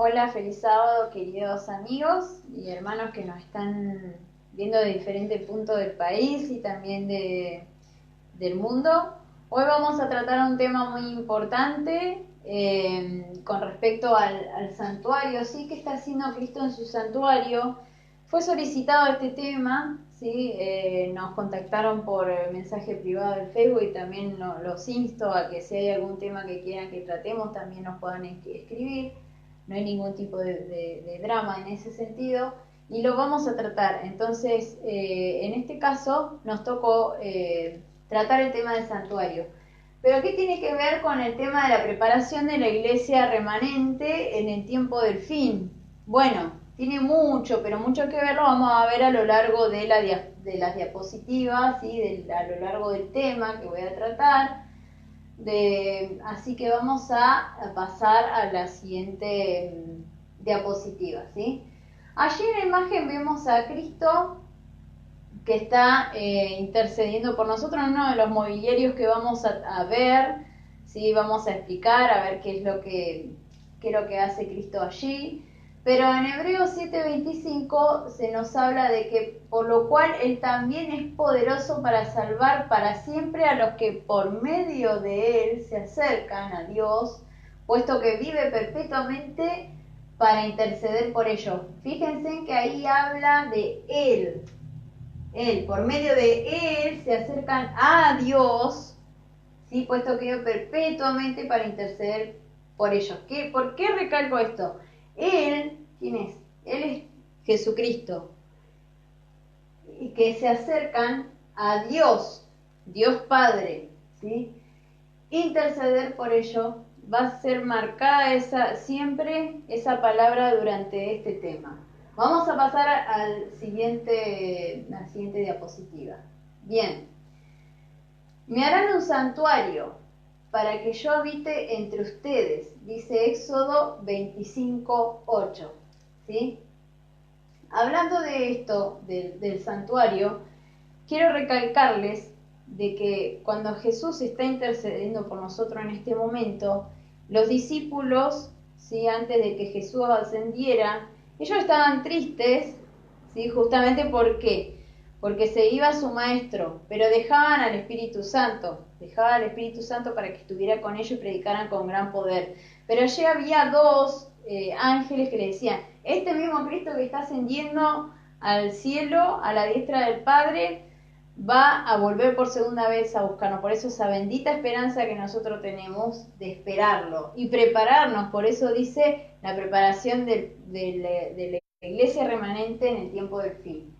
Hola, feliz sábado, queridos amigos y hermanos que nos están viendo de diferentes puntos del país y también del mundo. Hoy vamos a tratar un tema muy importante con respecto al santuario, ¿sí? ¿Qué está haciendo Cristo en su santuario? Fue solicitado este tema, ¿sí? Nos contactaron por mensaje privado del Facebook y también los insto a que si hay algún tema que quieran que tratemos también nos puedan escribir. No hay ningún tipo de drama en ese sentido y lo vamos a tratar. Entonces, en este caso nos tocó tratar el tema del santuario. Pero ¿qué tiene que ver con el tema de la preparación de la iglesia remanente en el tiempo del fin? Bueno, tiene mucho, pero mucho que ver, lo vamos a ver a lo largo de las diapositivas, ¿sí? A lo largo del tema que voy a tratar. Así que vamos a pasar a la siguiente diapositiva, ¿sí? Allí en la imagen vemos a Cristo que está intercediendo por nosotros en uno de los mobiliarios que vamos a ver, ¿sí? Vamos a explicar, a ver qué es lo que hace Cristo allí. Pero en Hebreos 7:25 se nos habla de que por lo cual Él también es poderoso para salvar para siempre a los que por medio de Él se acercan a Dios, puesto que vive perpetuamente para interceder por ellos. Fíjense que ahí habla de Él, por medio de Él se acercan a Dios, ¿sí? Puesto que vive perpetuamente para interceder por ellos. ¿Por qué recalco esto? Él, ¿quién es? Él es Jesucristo. Y que se acercan a Dios, Dios Padre, ¿sí? Interceder por ello va a ser marcada siempre esa palabra durante este tema. Vamos a pasar a la siguiente diapositiva. Bien. Me harán un santuario para que yo habite entre ustedes, dice Éxodo 25:8, ¿sí? Hablando de esto, del santuario, quiero recalcarles de que cuando Jesús está intercediendo por nosotros en este momento, los discípulos, ¿sí? Antes de que Jesús ascendiera, ellos estaban tristes, ¿sí? Justamente porque se iba su maestro, pero dejaban al Espíritu Santo para que estuviera con ellos y predicaran con gran poder. Pero allí había dos ángeles que le decían, este mismo Cristo que está ascendiendo al cielo, a la diestra del Padre, va a volver por segunda vez a buscarnos. Por eso esa bendita esperanza que nosotros tenemos de esperarlo y prepararnos. Por eso dice la preparación de la iglesia remanente en el tiempo del fin.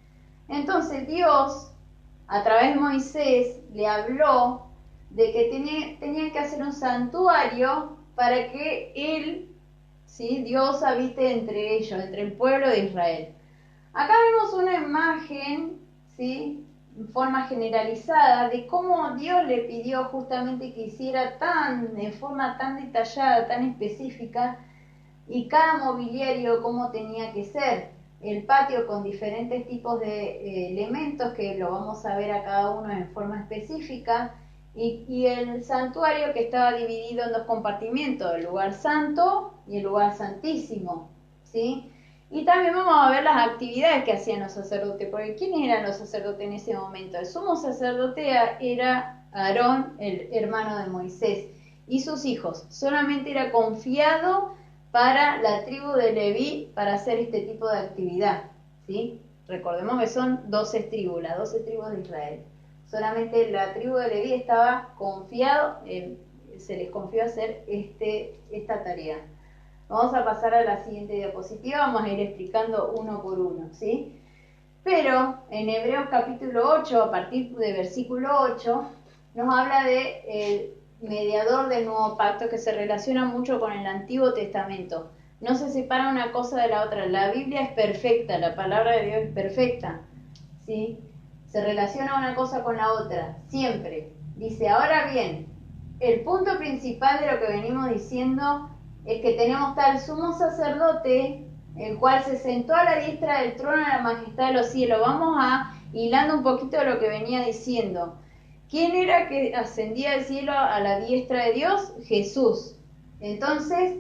Entonces Dios, a través de Moisés, le habló de que tenían que hacer un santuario para que Él, ¿sí? Dios habite entre ellos, entre el pueblo de Israel. Acá vemos una imagen, ¿sí? En forma generalizada de cómo Dios le pidió justamente que hiciera de forma tan detallada, tan específica, y cada mobiliario cómo tenía que ser. El patio con diferentes tipos de elementos que lo vamos a ver a cada uno en forma específica, y el santuario que estaba dividido en dos compartimentos, el lugar santo y el lugar santísimo, ¿sí? Y también vamos a ver las actividades que hacían los sacerdotes, porque ¿quiénes eran los sacerdotes en ese momento? El sumo sacerdote era Aarón, el hermano de Moisés, y sus hijos. Solamente era confiado para la tribu de Leví para hacer este tipo de actividad, ¿sí? Recordemos que son 12 tribus, las 12 tribus de Israel. Solamente la tribu de Leví estaba se les confió hacer esta tarea. Vamos a pasar a la siguiente diapositiva, vamos a ir explicando uno por uno, ¿sí? Pero en Hebreos capítulo 8, a partir de versículo 8, nos habla de mediador del nuevo pacto que se relaciona mucho con el Antiguo Testamento. No se separa una cosa de la otra. La Biblia es perfecta, la palabra de Dios es perfecta, ¿sí? Se relaciona una cosa con la otra, siempre. Dice, ahora bien, el punto principal de lo que venimos diciendo es que tenemos tal sumo sacerdote, el cual se sentó a la diestra del trono de la majestad de los cielos. Vamos a hilando un poquito de lo que venía diciendo. ¿Quién era que ascendía al cielo a la diestra de Dios? Jesús. Entonces,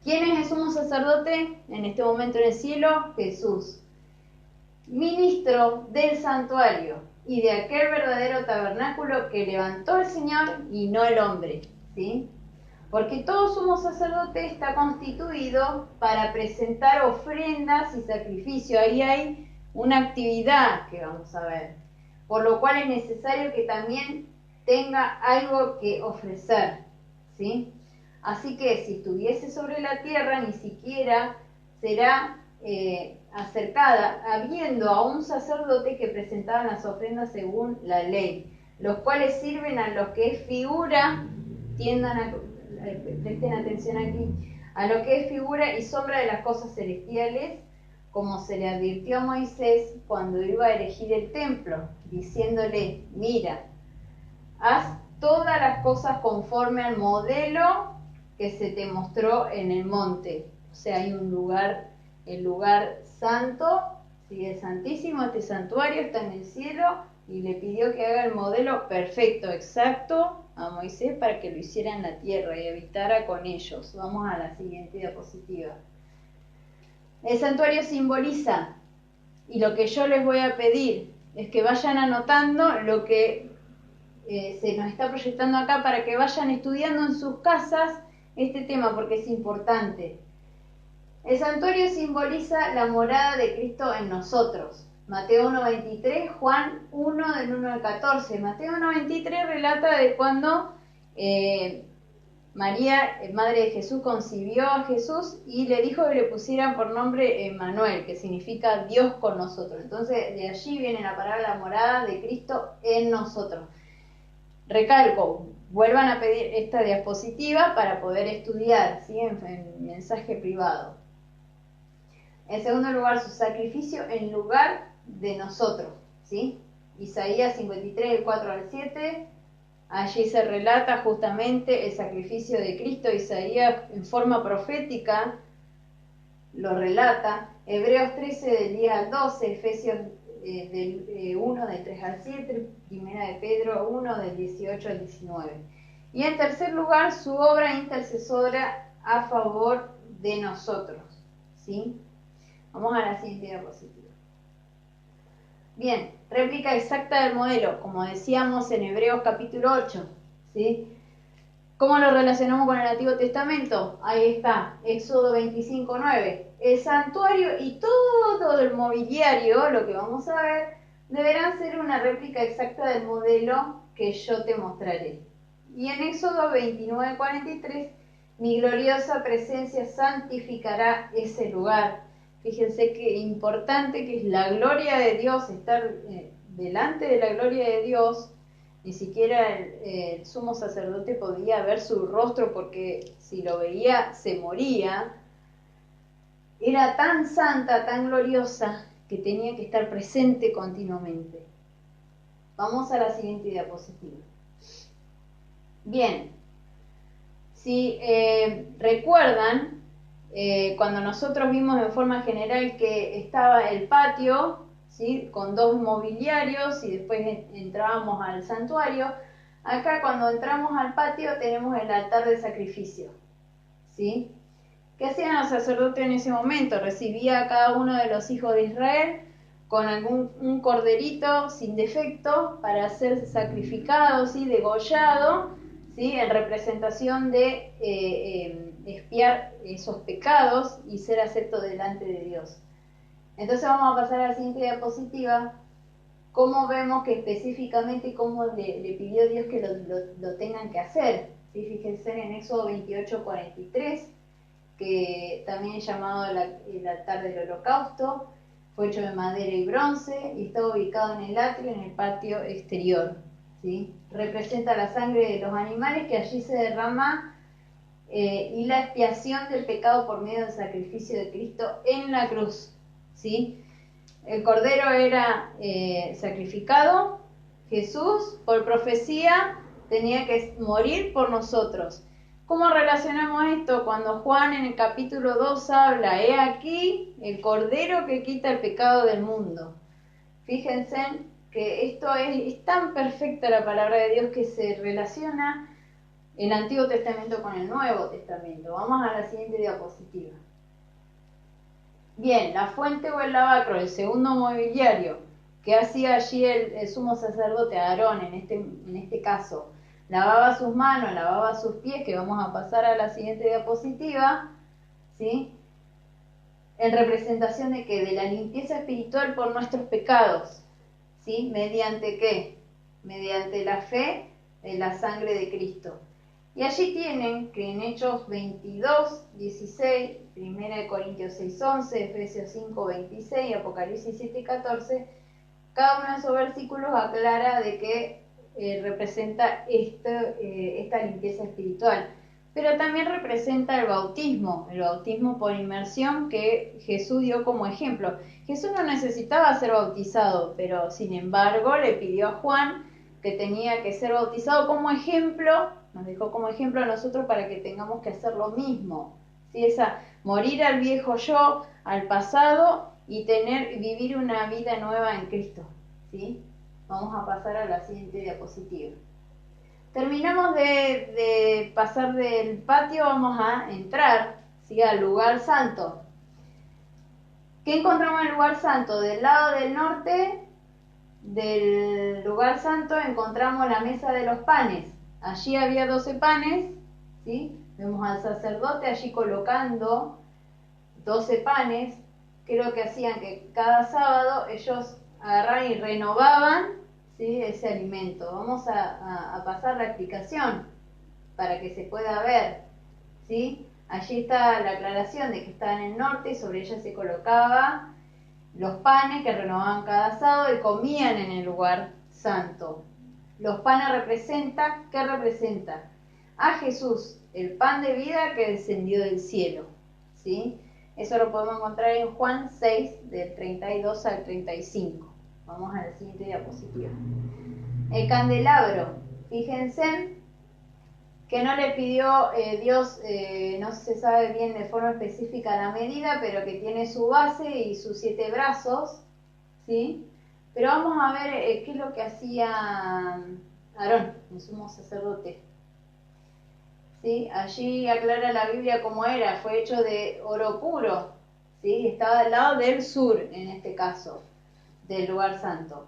¿Quién es el sumo sacerdote en este momento en el cielo? Jesús. Ministro del santuario y de aquel verdadero tabernáculo que levantó el Señor y no el hombre, ¿sí? Porque todo sumo sacerdote está constituido para presentar ofrendas y sacrificios. Ahí hay una actividad que vamos a ver, por lo cual es necesario que también tenga algo que ofrecer, ¿sí? Así que si estuviese sobre la tierra, ni siquiera será acercada, habiendo a un sacerdote que presentaban las ofrendas según la ley, los cuales sirven a los que es figura, presten atención aquí, a lo que es figura y sombra de las cosas celestiales, como se le advirtió a Moisés cuando iba a erigir el templo, diciéndole, mira, haz todas las cosas conforme al modelo que se te mostró en el monte. O sea, hay un lugar, el lugar santo, ¿sí? El santísimo, este santuario está en el cielo, y le pidió que haga el modelo perfecto, exacto, a Moisés para que lo hiciera en la tierra y habitara con ellos. Vamos a la siguiente diapositiva. El santuario simboliza, y lo que yo les voy a pedir es que vayan anotando lo que se nos está proyectando acá, para que vayan estudiando en sus casas este tema, porque es importante. El santuario simboliza la morada de Cristo en nosotros. Mateo 1:23, Juan 1 del 1 al 14. Mateo 1:23 relata de cuando María, madre de Jesús, concibió a Jesús y le dijo que le pusieran por nombre Emmanuel, que significa Dios con nosotros. Entonces de allí viene la palabra morada de Cristo en nosotros. Recalco, vuelvan a pedir esta diapositiva para poder estudiar, ¿sí? en mensaje privado. En segundo lugar, su sacrificio en lugar de nosotros, ¿sí? Isaías 53, del 4 al 7, allí se relata justamente el sacrificio de Cristo. Isaías en forma profética lo relata. Hebreos 13, del 10 al 12, Efesios del 1, del 3 al 7, Primera de Pedro 1, del 18 al 19. Y en tercer lugar, su obra intercesora a favor de nosotros, ¿sí? Vamos a la siguiente diapositiva. Bien, réplica exacta del modelo, como decíamos en Hebreos capítulo 8, ¿sí? ¿Cómo lo relacionamos con el Antiguo Testamento? Ahí está, Éxodo 25:9. El santuario y todo el mobiliario, lo que vamos a ver, deberán ser una réplica exacta del modelo que yo te mostraré. Y en Éxodo 29:43, mi gloriosa presencia santificará ese lugar. Fíjense qué importante que es la gloria de Dios, estar delante de la gloria de Dios. Ni siquiera el sumo sacerdote podía ver su rostro, porque si lo veía se moría. Era tan santa, tan gloriosa, que tenía que estar presente continuamente. Vamos a la siguiente diapositiva. Bien, si recuerdan, cuando nosotros vimos en forma general que estaba el patio, ¿sí? Con dos mobiliarios, y después entrábamos al santuario. Acá cuando entramos al patio tenemos el altar de sacrificio, ¿sí? ¿Qué hacían los sacerdotes en ese momento? Recibía a cada uno de los hijos de Israel con un corderito sin defecto para ser sacrificado, ¿sí? Degollado, ¿sí? En representación de expiar esos pecados y ser acepto delante de Dios. Entonces vamos a pasar a la siguiente diapositiva. Cómo vemos que específicamente cómo le pidió Dios que lo tengan que hacer, ¿sí? Fíjense en Éxodo 28:43, que también es llamado el altar del holocausto. Fue hecho de madera y bronce y está ubicado en el atrio, en el patio exterior, ¿sí? Representa la sangre de los animales que allí se derrama y la expiación del pecado por medio del sacrificio de Cristo en la cruz, ¿sí? El cordero era sacrificado. Jesús, por profecía, tenía que morir por nosotros. ¿Cómo relacionamos esto? Cuando Juan en el capítulo 2 habla, he aquí el cordero que quita el pecado del mundo. Fíjense que esto es tan perfecta la palabra de Dios que se relaciona el Antiguo Testamento con el Nuevo Testamento. Vamos a la siguiente diapositiva. Bien, la fuente o el lavacro, el segundo mobiliario que hacía allí el sumo sacerdote Aarón en este caso, lavaba sus manos, lavaba sus pies, que vamos a pasar a la siguiente diapositiva, ¿sí? En representación de ¿qué? De la limpieza espiritual por nuestros pecados, ¿sí? ¿Mediante qué? Mediante la fe en la sangre de Cristo. Y allí tienen que en Hechos 22, 16, 1 Corintios 6, 11, Efesios 5, 26, Apocalipsis 7, 14, cada uno de esos versículos aclara de que representa esta limpieza espiritual. Pero también representa el bautismo por inmersión que Jesús dio como ejemplo. Jesús no necesitaba ser bautizado, pero sin embargo le pidió a Juan que tenía que ser bautizado como ejemplo, nos dejó como ejemplo a nosotros para que tengamos que hacer lo mismo. ¿Sí? Morir al viejo yo, al pasado y vivir una vida nueva en Cristo. ¿Sí? Vamos a pasar a la siguiente diapositiva. Terminamos de pasar del patio, vamos a entrar, ¿sí? Al lugar santo. ¿Qué encontramos en el lugar santo? Del lado del norte del lugar santo encontramos la mesa de los panes. Allí había 12 panes, ¿sí? Vemos al sacerdote allí colocando 12 panes. ¿Qué es lo que hacían? Que cada sábado ellos agarraban y renovaban, ¿sí? Ese alimento. Vamos a pasar la explicación para que se pueda ver, ¿sí? Allí está la aclaración de que está en el norte y sobre ella se colocaba los panes que renovaban cada sábado y comían en el lugar santo. Los panes representan, ¿qué representa? A Jesús, el pan de vida que descendió del cielo, ¿sí? Eso lo podemos encontrar en Juan 6, del 32 al 35. Vamos a la siguiente diapositiva. El candelabro, fíjense que no le pidió Dios, no se sabe bien de forma específica la medida, pero que tiene su base y sus 7 brazos, ¿sí? Pero vamos a ver qué es lo que hacía Aarón, el sumo sacerdote. ¿Sí? Allí aclara la Biblia cómo era, fue hecho de oro puro, ¿sí? Estaba al lado del sur, en este caso, del lugar santo.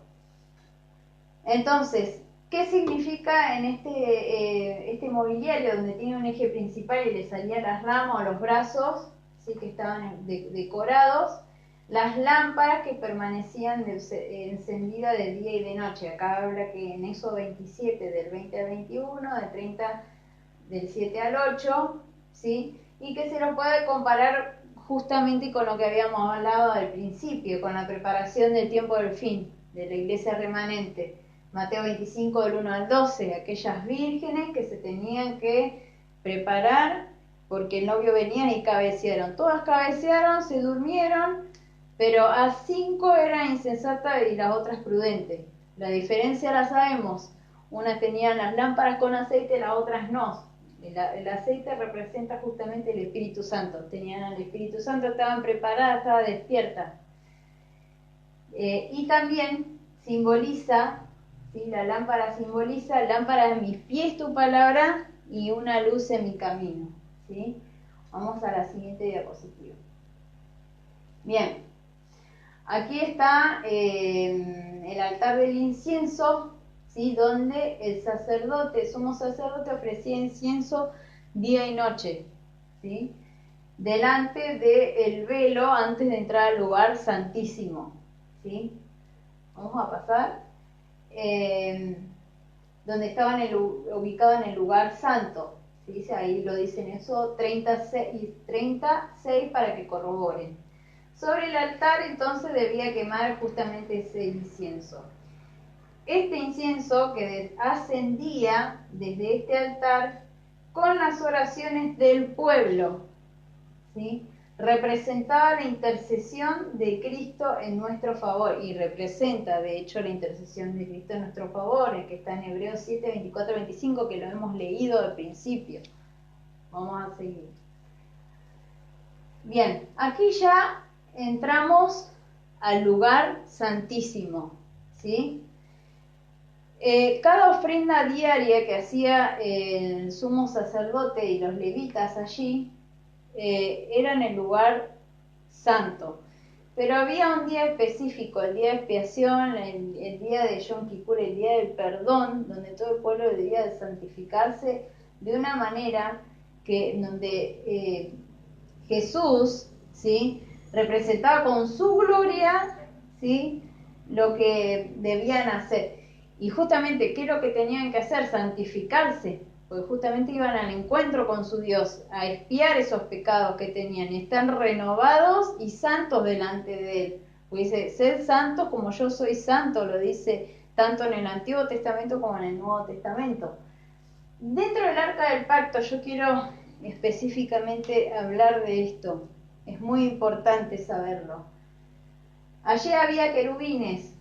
Entonces, ¿qué significa en este mobiliario donde tiene un eje principal y le salían las ramas o los brazos, ¿sí? Que estaban decorados? Las lámparas que permanecían encendidas de día y de noche. Acá habla que en Éxodo 27, del 20 al 21, del 30, del 7 al 8, ¿sí? Y que se lo puede comparar justamente con lo que habíamos hablado al principio, con la preparación del tiempo del fin, de la iglesia remanente. Mateo 25, del 1 al 12, aquellas vírgenes que se tenían que preparar porque el novio venía y cabecearon. Todas cabecearon, se durmieron, pero a 5 eran insensatas y las otras prudentes. La diferencia la sabemos. Unas tenían las lámparas con aceite, las otras no. El aceite representa justamente el Espíritu Santo. Tenían al Espíritu Santo, estaban preparadas, estaban despiertas. Y también simboliza, ¿sí? La lámpara simboliza, lámpara en mis pies tu palabra y una luz en mi camino, ¿sí? Vamos a la siguiente diapositiva. Bien, aquí está el altar del incienso, ¿sí? Donde el sacerdote, sumo sacerdote, ofrecía incienso día y noche, ¿sí? Delante del velo antes de entrar al lugar santísimo, ¿sí? Vamos a pasar donde estaban ubicados en el lugar santo, ¿sí? Ahí lo dicen eso 36 para que corroboren. Sobre el altar entonces debía quemar justamente ese incienso. Este incienso que ascendía desde este altar con las oraciones del pueblo, ¿sí? Representaba la intercesión de Cristo en nuestro favor y representa de hecho la intercesión de Cristo en nuestro favor, el que está en Hebreos 7, 24, 25, que lo hemos leído al principio. Vamos a seguir. Bien, aquí ya entramos al lugar santísimo, ¿sí? Cada ofrenda diaria que hacía el sumo sacerdote y los levitas allí era en el lugar santo. Pero había un día específico, el día de expiación, el día de Yom Kippur, el día del perdón, donde todo el pueblo debía de santificarse de una manera donde Jesús, ¿sí?, representaba con su gloria, ¿sí?, lo que debían hacer. Y justamente, ¿qué es lo que tenían que hacer? Santificarse, porque justamente iban al encuentro con su Dios, a expiar esos pecados que tenían, y están renovados y santos delante de Él. Porque dice, sed santos como yo soy santo, lo dice tanto en el Antiguo Testamento como en el Nuevo Testamento. Dentro del Arca del Pacto yo quiero específicamente hablar de esto, es muy importante saberlo. Allí había querubines,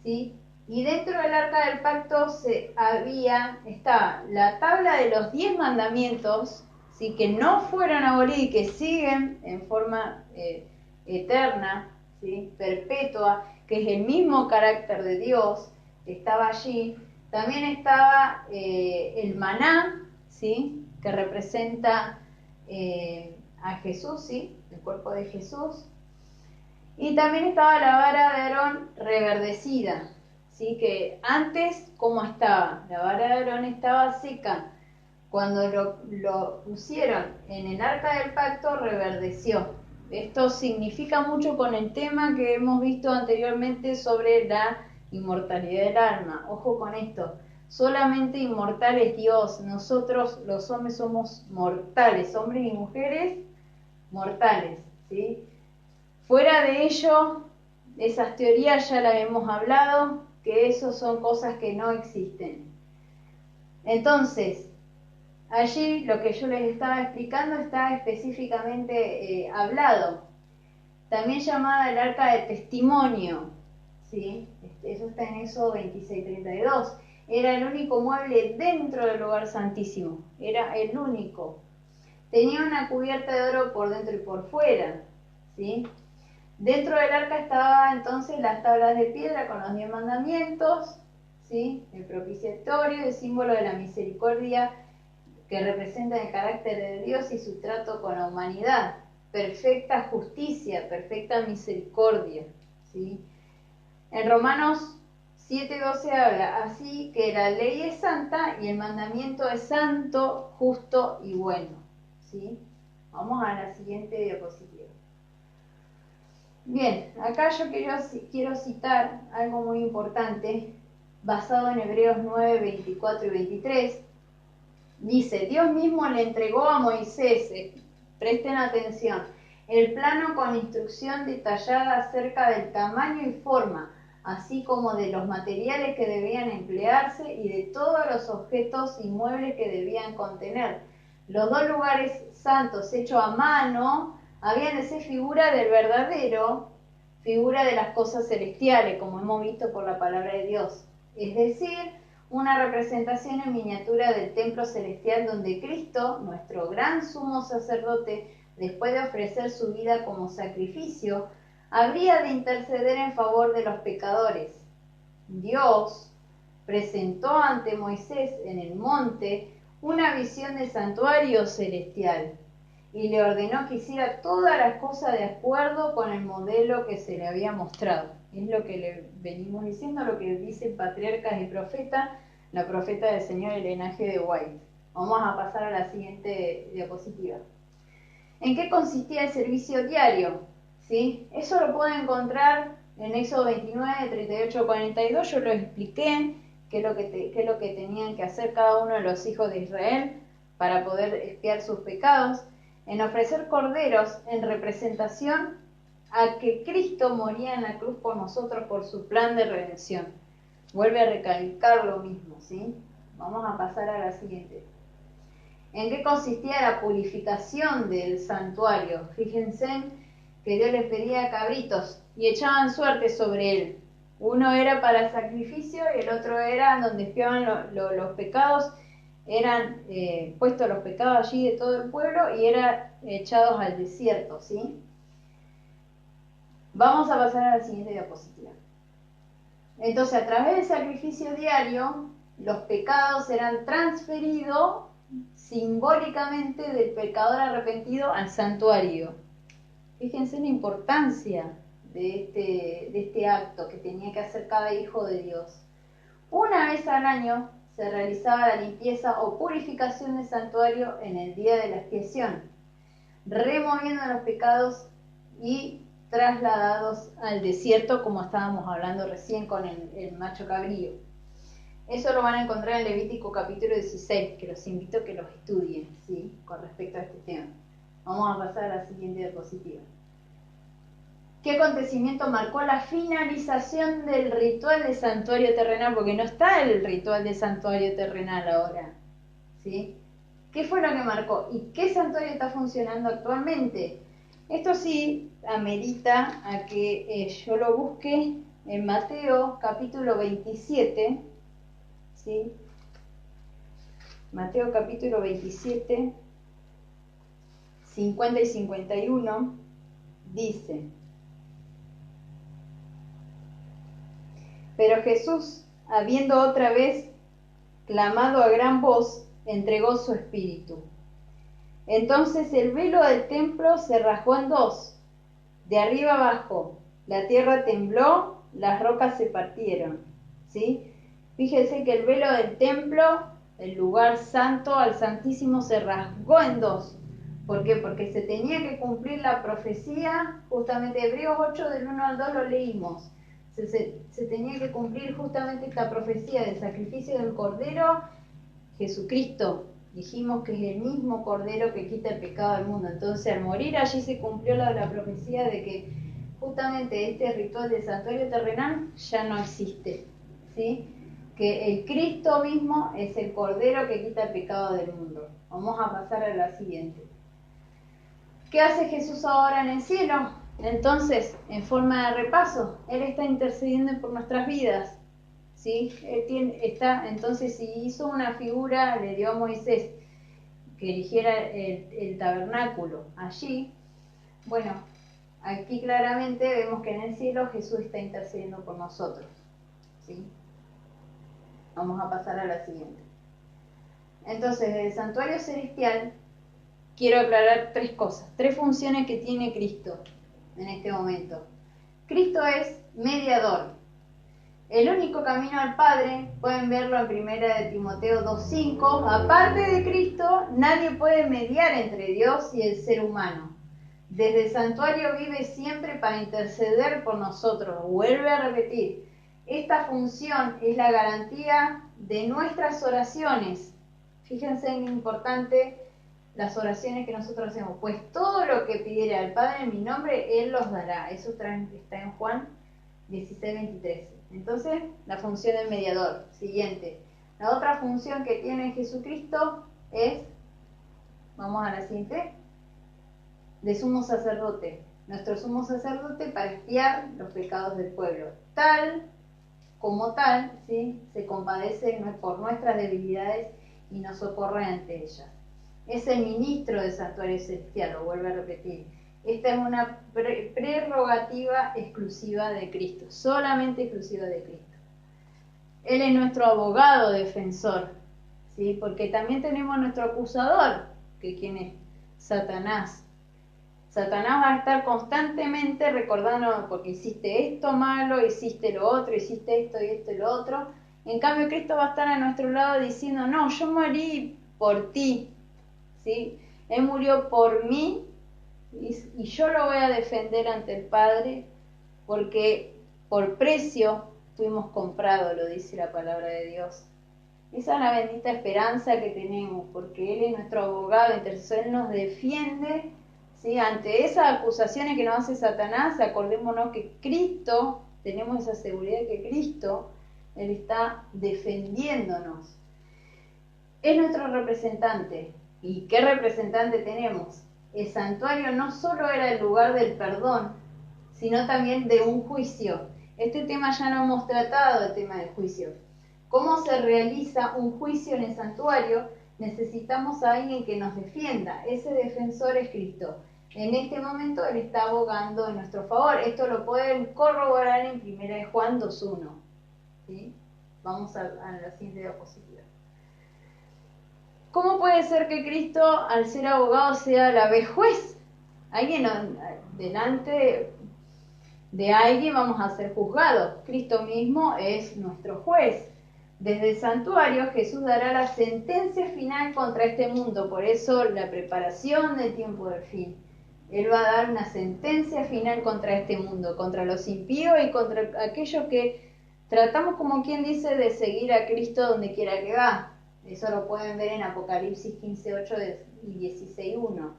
¿sí? Y dentro del Arca del Pacto estaba la tabla de los 10 mandamientos, ¿sí?, que no fueron abolidos y que siguen en forma eterna, ¿sí?, perpetua, que es el mismo carácter de Dios, estaba allí. También estaba el maná, ¿sí?, que representa a Jesús, ¿sí?, el cuerpo de Jesús. Y también estaba la vara de Aarón reverdecida, ¿sí?, que antes, ¿cómo estaba? La vara de Aarón estaba seca. Cuando lo pusieron en el Arca del Pacto, reverdeció. Esto significa mucho con el tema que hemos visto anteriormente sobre la inmortalidad del alma. Ojo con esto, solamente inmortal es Dios. Nosotros los hombres somos mortales, hombres y mujeres mortales, ¿sí? Fuera de ello, esas teorías ya las hemos hablado, que eso son cosas que no existen. Entonces, allí lo que yo les estaba explicando está específicamente hablado. También llamada el arca de testimonio, ¿sí? Eso está en Éxodo 26:32. Era el único mueble dentro del lugar santísimo, era el único. Tenía una cubierta de oro por dentro y por fuera, ¿sí? Dentro del arca estaban entonces las tablas de piedra con los 10 mandamientos, ¿sí?, el propiciatorio, el símbolo de la misericordia que representa el carácter de Dios y su trato con la humanidad, perfecta justicia, perfecta misericordia, ¿sí? En Romanos 7:12 habla, así que la ley es santa y el mandamiento es santo, justo y bueno, ¿sí? Vamos a la siguiente diapositiva. Bien, acá yo quiero citar algo muy importante, basado en Hebreos 9, 24 y 23. Dice, Dios mismo le entregó a Moisés, presten atención, el plano con instrucción detallada acerca del tamaño y forma, así como de los materiales que debían emplearse y de todos los objetos y muebles que debían contener. Los 2 lugares santos hechos a mano habían de ser figura del verdadero, figura de las cosas celestiales, como hemos visto por la palabra de Dios. Es decir, una representación en miniatura del templo celestial donde Cristo, nuestro gran sumo sacerdote, después de ofrecer su vida como sacrificio, habría de interceder en favor de los pecadores. Dios presentó ante Moisés en el monte una visión del santuario celestial y le ordenó que hiciera todas las cosas de acuerdo con el modelo que se le había mostrado. Es lo que le venimos diciendo, lo que dicen patriarcas y profetas, la profeta del Señor, el linaje de White. Vamos a pasar a la siguiente diapositiva. ¿En qué consistía el servicio diario? ¿Sí? Eso lo pueden encontrar en Éxodo 29, 38, 42. Yo lo expliqué, qué es lo que tenían que hacer cada uno de los hijos de Israel para poder expiar sus pecados. En ofrecer corderos en representación a que Cristo moría en la cruz por nosotros por su plan de redención. Vuelve a recalcar lo mismo, ¿sí? Vamos a pasar a la siguiente. ¿En qué consistía la purificación del santuario? Fíjense que Dios les pedía cabritos y echaban suerte sobre él. Uno era para el sacrificio y el otro era donde expiaban los pecados. Eran puestos los pecados allí de todo el pueblo y eran echados al desierto, ¿sí? Vamos a pasar a la siguiente diapositiva. Entonces, a través del sacrificio diario, los pecados serán transferidos simbólicamente del pecador arrepentido al santuario. Fíjense la importancia de este acto que tenía que hacer cada hijo de Dios. Una vez al año se realizaba la limpieza o purificación del santuario en el día de la expiación, removiendo los pecados y trasladados al desierto, como estábamos hablando recién con el macho cabrío. Eso lo van a encontrar en Levítico capítulo 16, que los invito a que los estudien, ¿sí? Con respecto a este tema. Vamos a pasar a la siguiente diapositiva. ¿Qué acontecimiento marcó la finalización del ritual de santuario terrenal? Porque no está el ritual de santuario terrenal ahora, ¿sí? ¿Qué fue lo que marcó? ¿Y qué santuario está funcionando actualmente? Esto sí amerita a que yo lo busque en Mateo capítulo 27, ¿sí? Mateo capítulo 27, 50 y 51, dice: Pero Jesús, habiendo otra vez clamado a gran voz, entregó su espíritu. Entonces el velo del templo se rasgó en dos, de arriba abajo. La tierra tembló, las rocas se partieron. ¿Sí? Fíjense que el velo del templo, el lugar santo al santísimo, se rasgó en dos. ¿Por qué? Porque se tenía que cumplir la profecía, justamente Hebreos 8 del 1 al 2 lo leímos. Se tenía que cumplir justamente esta profecía del sacrificio del Cordero, Jesucristo. Dijimos que es el mismo Cordero que quita el pecado del mundo. Entonces, al morir allí se cumplió la profecía de que justamente este ritual del santuario terrenal ya no existe, ¿sí? Que el Cristo mismo es el Cordero que quita el pecado del mundo. Vamos a pasar a la siguiente. ¿Qué hace Jesús ahora en el cielo? Entonces, en forma de repaso, Él está intercediendo por nuestras vidas. ¿Sí? Entonces, si hizo una figura, le dio a Moisés que erigiera el tabernáculo allí. Bueno, aquí claramente vemos que en el cielo Jesús está intercediendo por nosotros, ¿sí? Vamos a pasar a la siguiente. Entonces, del santuario celestial quiero aclarar tres cosas, tres funciones que tiene Cristo en este momento. Cristo es mediador. El único camino al Padre, pueden verlo en 1 de Timoteo 2:5, aparte de Cristo, nadie puede mediar entre Dios y el ser humano. Desde el santuario vive siempre para interceder por nosotros. Vuelve a repetir, esta función es la garantía de nuestras oraciones. Fíjense en lo importante las oraciones que nosotros hacemos. Pues todo lo que pidiere al Padre en mi nombre, Él los dará. Eso está en Juan 16:23. Entonces, la función del mediador. Siguiente. La otra función que tiene Jesucristo es, vamos a la siguiente, de sumo sacerdote. Nuestro sumo sacerdote para expiar los pecados del pueblo. Tal como tal, ¿sí? Se compadece por nuestras debilidades y nos socorre ante ellas. Es el ministro del santuario celestial, lo vuelvo a repetir. Esta es una prerrogativa exclusiva de Cristo, solamente exclusiva de Cristo. Él es nuestro abogado defensor, ¿sí? Porque también tenemos nuestro acusador, que ¿quién es? Satanás. Satanás va a estar constantemente recordándonos porque hiciste esto malo, hiciste lo otro, hiciste esto y esto y lo otro. En cambio, Cristo va a estar a nuestro lado diciendo, no, yo morí por ti, ¿sí? Él murió por mí. Y yo lo voy a defender ante el Padre porque por precio fuimos comprados, lo dice la palabra de Dios. Esa es la bendita esperanza que tenemos, porque Él es nuestro abogado, intercesor, Él nos defiende, ¿sí? Ante esas acusaciones que nos hace Satanás. Acordémonos que Cristo, tenemos esa seguridad de que Cristo, Él está defendiéndonos. Es nuestro representante. ¿Y qué representante tenemos? El santuario no solo era el lugar del perdón, sino también de un juicio. Este tema ya lo hemos tratado, el tema del juicio. ¿Cómo se realiza un juicio en el santuario? Necesitamos a alguien que nos defienda. Ese defensor es Cristo. En este momento Él está abogando en nuestro favor. Esto lo pueden corroborar en 1 Juan 2:1. ¿sí? Vamos a la siguiente diapositiva. ¿Cómo puede ser que Cristo, al ser abogado, sea a la vez juez? Alguien delante de alguien vamos a ser juzgados. Cristo mismo es nuestro juez. Desde el santuario Jesús dará la sentencia final contra este mundo, por eso la preparación del tiempo del fin. Él va a dar una sentencia final contra este mundo, contra los impíos y contra aquellos que tratamos, como quien dice, de seguir a Cristo donde quiera que va. Eso lo pueden ver en Apocalipsis 15:8 y 16:1.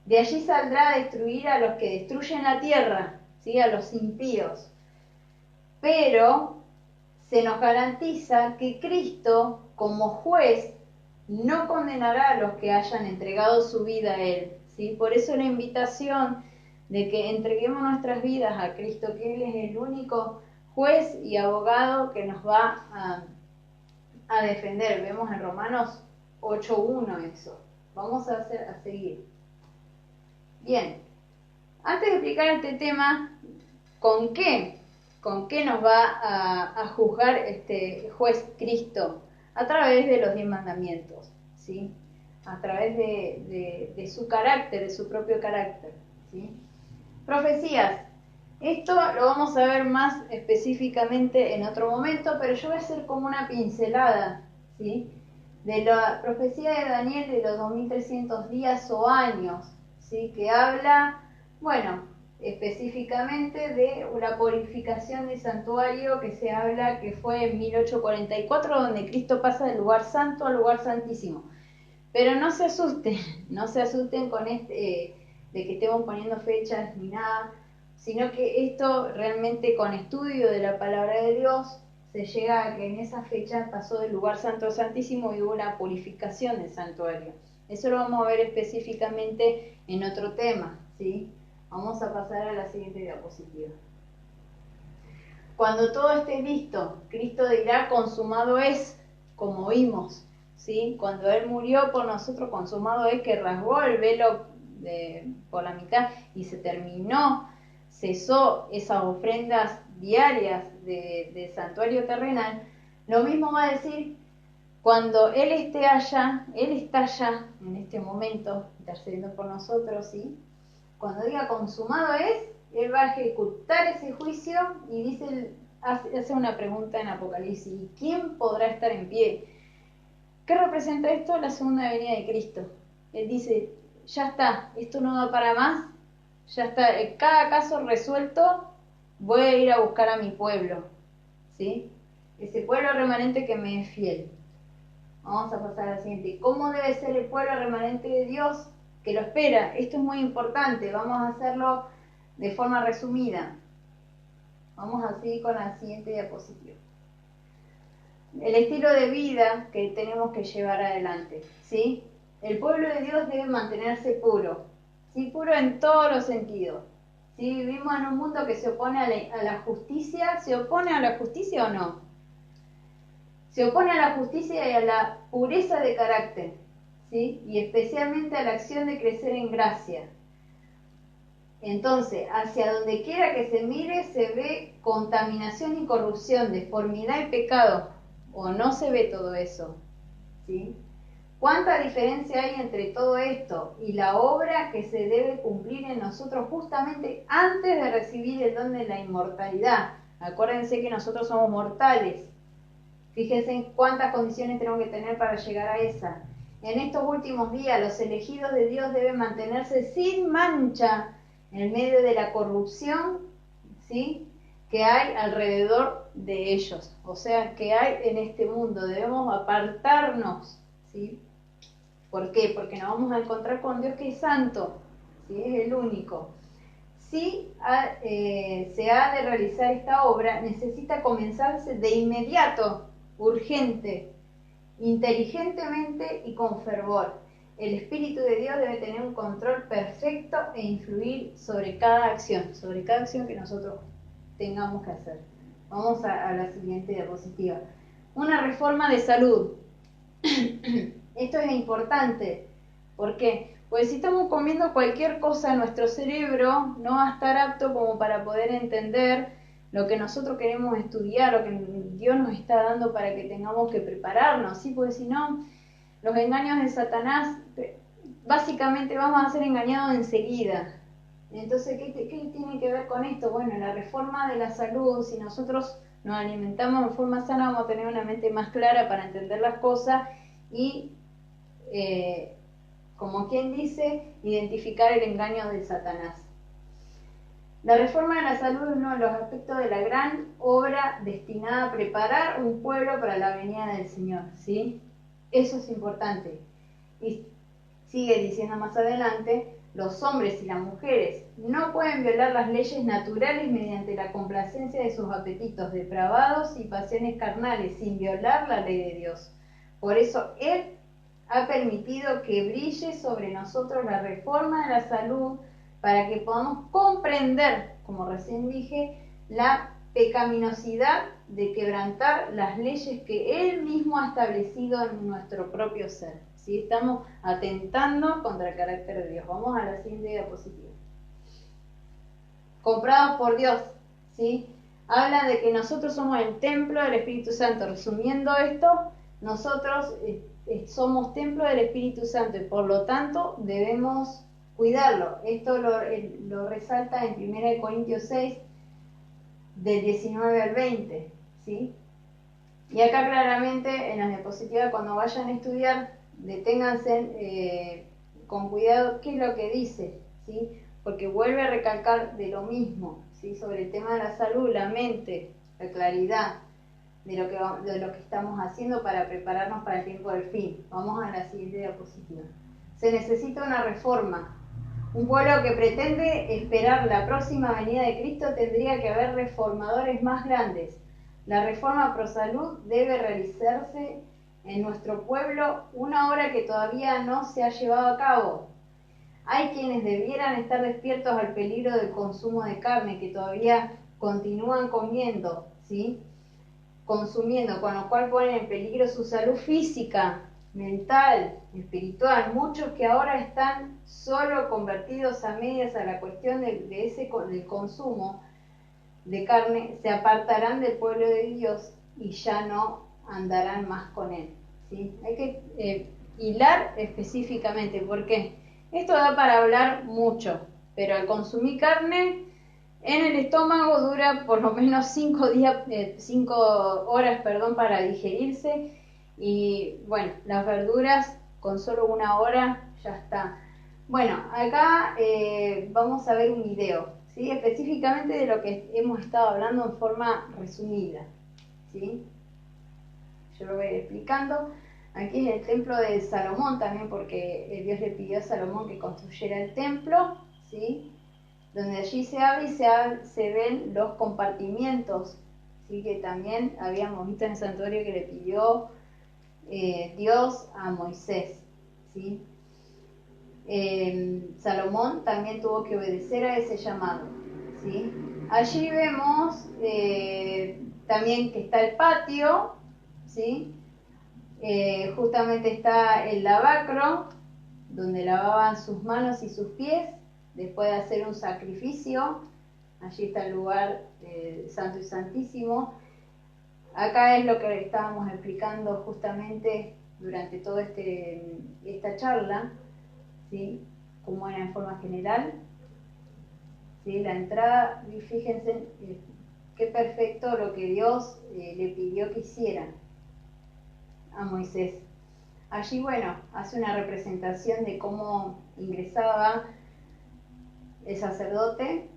De allí saldrá a destruir a los que destruyen la tierra, ¿sí? A los impíos. Pero se nos garantiza que Cristo, como juez, no condenará a los que hayan entregado su vida a Él, ¿sí? Por eso la invitación de que entreguemos nuestras vidas a Cristo, que Él es el único juez y abogado que nos va a defender. Vemos en Romanos 8:1 eso. Vamos a seguir. Bien, antes de explicar este tema, ¿con qué nos va a juzgar este juez Cristo? A través de los 10 mandamientos, ¿sí? A través de su carácter, de su propio carácter, ¿sí? Profecías. Esto lo vamos a ver más específicamente en otro momento, pero yo voy a hacer como una pincelada, ¿sí? De la profecía de Daniel de los 2300 días o años, ¿sí? Que habla, bueno, específicamente de una purificación del santuario que se habla que fue en 1844, donde Cristo pasa del lugar santo al lugar santísimo. Pero no se asusten con de que estemos poniendo fechas ni nada, sino que esto realmente con estudio de la palabra de Dios se llega a que en esa fecha pasó del lugar santo al santísimo y hubo una purificación del santuario. Eso lo vamos a ver específicamente en otro tema, ¿sí? Vamos a pasar a la siguiente diapositiva. Cuando todo esté listo, Cristo dirá, consumado es, como vimos, ¿sí? Cuando Él murió por nosotros, consumado es, que rasgó el velo por la mitad y se terminó, cesó esas ofrendas diarias del santuario terrenal. Lo mismo va a decir cuando Él esté allá, Él está allá en este momento, intercediendo por nosotros, ¿sí? Cuando diga consumado es, Él va a ejecutar ese juicio y dice, hace una pregunta en Apocalipsis, ¿y quién podrá estar en pie? ¿Qué representa esto? La segunda venida de Cristo. Él dice, ya está, esto no da para más, ya está, cada caso resuelto, voy a ir a buscar a mi pueblo, ¿sí? Ese pueblo remanente que me es fiel. Vamos a pasar a la siguiente. ¿Cómo debe ser el pueblo remanente de Dios que lo espera? Esto es muy importante, vamos a hacerlo de forma resumida. Vamos a seguir con la siguiente diapositiva. El estilo de vida que tenemos que llevar adelante, ¿sí? El pueblo de Dios debe mantenerse puro, ¿sí? Puro en todos los sentidos, ¿sí? Vivimos en un mundo que se opone a la justicia. ¿Se opone a la justicia o no? Se opone a la justicia y a la pureza de carácter, ¿sí? Y especialmente a la acción de crecer en gracia. Entonces, hacia donde quiera que se mire, se ve contaminación y corrupción, deformidad y pecado, o no se ve todo eso, ¿sí? ¿Cuánta diferencia hay entre todo esto y la obra que se debe cumplir en nosotros justamente antes de recibir el don de la inmortalidad? Acuérdense que nosotros somos mortales. Fíjense en cuántas condiciones tenemos que tener para llegar a esa. En estos últimos días, los elegidos de Dios deben mantenerse sin mancha en medio de la corrupción, ¿sí?, que hay alrededor de ellos. O sea, que hay en este mundo. Debemos apartarnos, ¿sí? ¿Por qué? Porque nos vamos a encontrar con Dios que es santo, ¿sí? Es el único. Si se ha de realizar esta obra, necesita comenzarse de inmediato, urgente, inteligentemente y con fervor. El Espíritu de Dios debe tener un control perfecto e influir sobre cada acción que nosotros tengamos que hacer. Vamos a la siguiente diapositiva. Una reforma de salud. Esto es importante. ¿Por qué? Pues si estamos comiendo cualquier cosa, nuestro cerebro no va a estar apto como para poder entender lo que nosotros queremos estudiar, lo que Dios nos está dando para que tengamos que prepararnos, ¿sí? Porque si no, los engaños de Satanás, básicamente vamos a ser engañados enseguida. Entonces, ¿qué tiene que ver con esto? Bueno, la reforma de la salud, si nosotros nos alimentamos de forma sana, vamos a tener una mente más clara para entender las cosas y, como quien dice, identificar el engaño de Satanás. La reforma de la salud es uno de los aspectos de la gran obra destinada a preparar un pueblo para la venida del Señor, ¿sí? Eso es importante. Y sigue diciendo más adelante, los hombres y las mujeres no pueden violar las leyes naturales mediante la complacencia de sus apetitos depravados y pasiones carnales, sin violar la ley de Dios. Por eso Él ha permitido que brille sobre nosotros la reforma de la salud, para que podamos comprender, como recién dije, la pecaminosidad de quebrantar las leyes que Él mismo ha establecido en nuestro propio ser. ¿Sí? Estamos atentando contra el carácter de Dios. Vamos a la siguiente diapositiva. Comprados por Dios, ¿sí? Habla de que nosotros somos el templo del Espíritu Santo. Resumiendo esto, nosotros somos templo del Espíritu Santo y por lo tanto debemos cuidarlo. Esto lo resalta en 1 Corintios 6, del 19 al 20, ¿sí? Y acá claramente en las diapositivas, cuando vayan a estudiar, deténganse con cuidado qué es lo que dice, ¿sí? Porque vuelve a recalcar de lo mismo, ¿sí? Sobre el tema de la salud, la mente, la claridad de lo que estamos haciendo para prepararnos para el tiempo del fin. Vamos a la siguiente diapositiva. Se necesita una reforma. Un pueblo que pretende esperar la próxima venida de Cristo tendría que haber reformadores más grandes. La reforma pro salud debe realizarse en nuestro pueblo, una obra que todavía no se ha llevado a cabo. Hay quienes debieran estar despiertos al peligro del consumo de carne, que todavía continúan comiendo, ¿sí? Consumiendo, con lo cual ponen en peligro su salud física, mental, espiritual. Muchos que ahora están solo convertidos a medias a la cuestión del consumo de carne, se apartarán del pueblo de Dios y ya no andarán más con él, ¿sí? Hay que hilar específicamente, porque esto da para hablar mucho, pero al consumir carne en el estómago dura por lo menos 5 horas para digerirse, y bueno, las verduras con solo 1 hora ya está. Bueno, acá vamos a ver un video, ¿sí? Específicamente de lo que hemos estado hablando en forma resumida, ¿sí? Yo lo voy a ir explicando. Aquí es el templo de Salomón también, porque Dios le pidió a Salomón que construyera el templo, ¿sí? Donde allí se abre y se ven los compartimientos, ¿sí? Que también habíamos visto en el santuario que le pidió Dios a Moisés, ¿sí? Salomón también tuvo que obedecer a ese llamado, ¿sí? Allí vemos también que está el patio, ¿sí? Justamente está el lavacro, donde lavaban sus manos y sus pies después de hacer un sacrificio. Allí está el lugar santo y santísimo. Acá es lo que estábamos explicando justamente durante toda esta charla, ¿sí? Como era en forma general, ¿sí? La entrada, y fíjense qué perfecto lo que Dios le pidió que hiciera a Moisés. Allí, bueno, hace una representación de cómo ingresaba el sacerdote,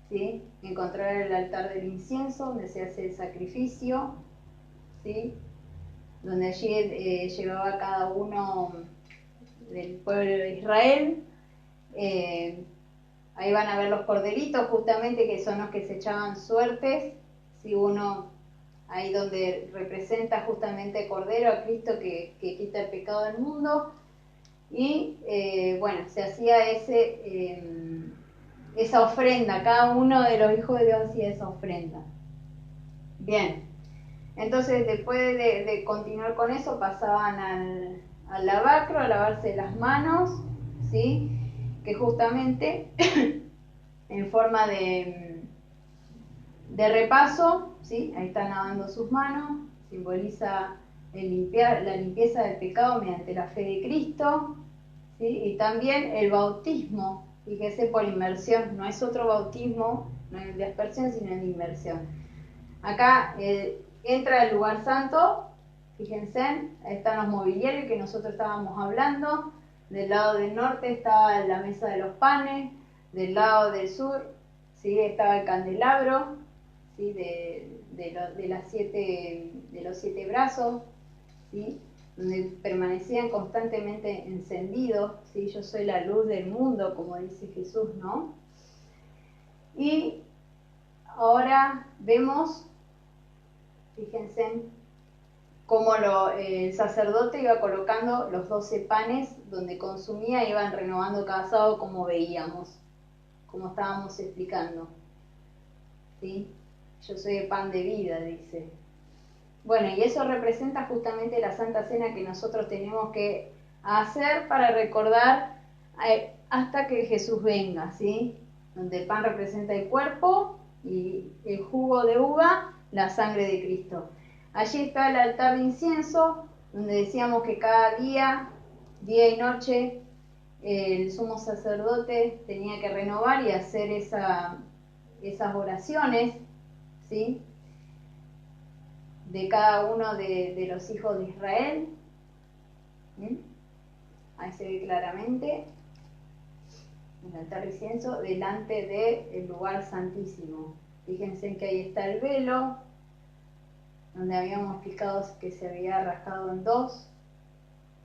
¿sí? Encontrar el altar del incienso, donde se hace el sacrificio, ¿sí? Donde allí llevaba cada uno del pueblo de Israel. Ahí van a ver los corderitos, justamente, que son los que se echaban suertes, ¿sí? Uno ahí donde representa justamente Cordero, a Cristo que quita el pecado del mundo. Y bueno, se hacía esa ofrenda, cada uno de los hijos de Dios hacía esa ofrenda. Bien, entonces después de continuar con eso, pasaban al lavacro a lavarse las manos, ¿sí? Que justamente en forma De repaso, ¿sí? Ahí está lavando sus manos, simboliza la limpieza del pecado mediante la fe de Cristo, ¿sí? Y también el bautismo, fíjese, por inmersión, no es otro bautismo, no es de aspersión, sino de inmersión. Acá entra al lugar santo, fíjense, ahí están los mobiliarios que nosotros estábamos hablando. Del lado del norte estaba la mesa de los panes, del lado del sur, ¿sí? Estaba el candelabro, ¿sí? De los 7 brazos, ¿sí? Donde permanecían constantemente encendidos, ¿sí? Yo soy la luz del mundo, como dice Jesús, ¿no? Y ahora vemos, fíjense, cómo el sacerdote iba colocando los 12 panes donde consumía, iban renovando cada sábado, como veíamos, como estábamos explicando, ¿sí? Yo soy el pan de vida, dice. Bueno, y eso representa justamente la Santa Cena que nosotros tenemos que hacer para recordar hasta que Jesús venga, ¿sí? Donde el pan representa el cuerpo y el jugo de uva, la sangre de Cristo. Allí está el altar de incienso, donde decíamos que cada día y noche, el sumo sacerdote tenía que renovar y hacer esas oraciones, ¿sí? De cada uno de los hijos de Israel. Ahí se ve claramente el altar de incienso delante del lugar santísimo. Fíjense que ahí está el velo, donde habíamos explicado que se había rasgado en dos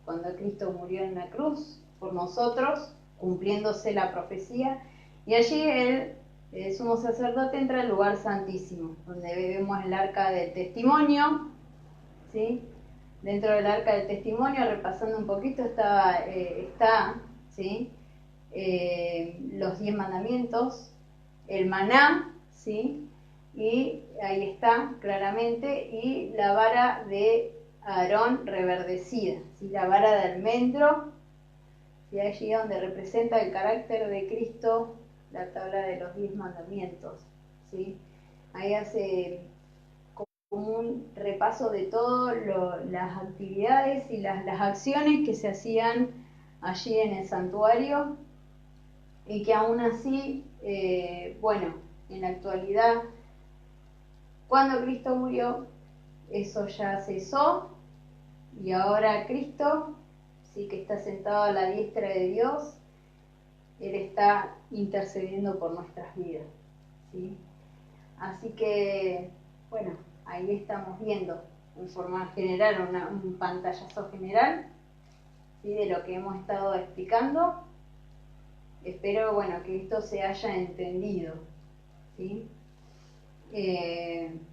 cuando Cristo murió en la cruz por nosotros, cumpliéndose la profecía. Y allí el sumo sacerdote entra al lugar santísimo, donde vemos el arca del testimonio, ¿sí? Dentro del arca del testimonio, repasando un poquito, está ¿sí? Los 10 mandamientos, el maná, ¿sí? Y ahí está claramente, y la vara de Aarón reverdecida, ¿sí? La vara de almendro, ¿sí? Allí donde representa el carácter de Cristo, la tabla de los 10 mandamientos, ¿sí? Ahí hace como un repaso de todas las actividades y las acciones que se hacían allí en el santuario, y que aún así, bueno, en la actualidad, cuando Cristo murió, eso ya cesó, y ahora Cristo, sí, que está sentado a la diestra de Dios, Él está intercediendo por nuestras vidas, ¿sí? Así que, bueno, ahí estamos viendo en forma general, un pantallazo general, ¿sí? De lo que hemos estado explicando. Espero, bueno, que esto se haya entendido, ¿sí?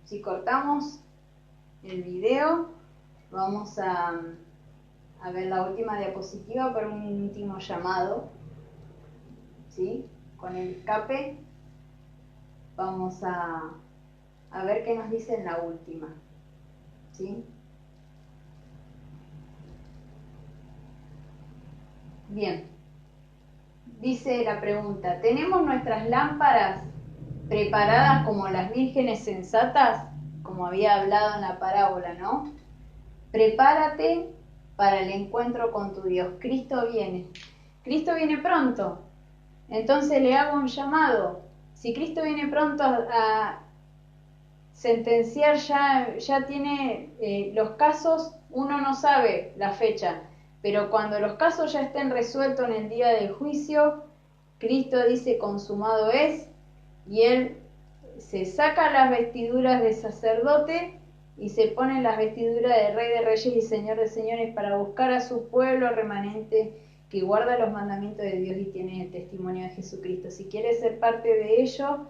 Si cortamos el video, vamos a ver la última diapositiva para un último llamado, ¿sí? Con el escape vamos a ver qué nos dice en la última, ¿sí? Bien, dice la pregunta: ¿tenemos nuestras lámparas preparadas como las vírgenes sensatas? Como había hablado en la parábola, ¿no? Prepárate para el encuentro con tu Dios. Cristo viene pronto. Entonces le hago un llamado. Si Cristo viene pronto a sentenciar, ya tiene los casos, uno no sabe la fecha, pero cuando los casos ya estén resueltos en el día del juicio, Cristo dice: consumado es, y Él se saca las vestiduras de sacerdote y se pone las vestiduras de Rey de Reyes y Señor de Señores, para buscar a su pueblo remanente que guarda los mandamientos de Dios y tiene el testimonio de Jesucristo. Si quieres ser parte de ello,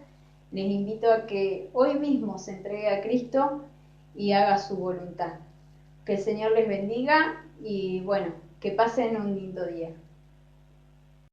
les invito a que hoy mismo se entregue a Cristo y haga su voluntad. Que el Señor les bendiga y, bueno, que pasen un lindo día.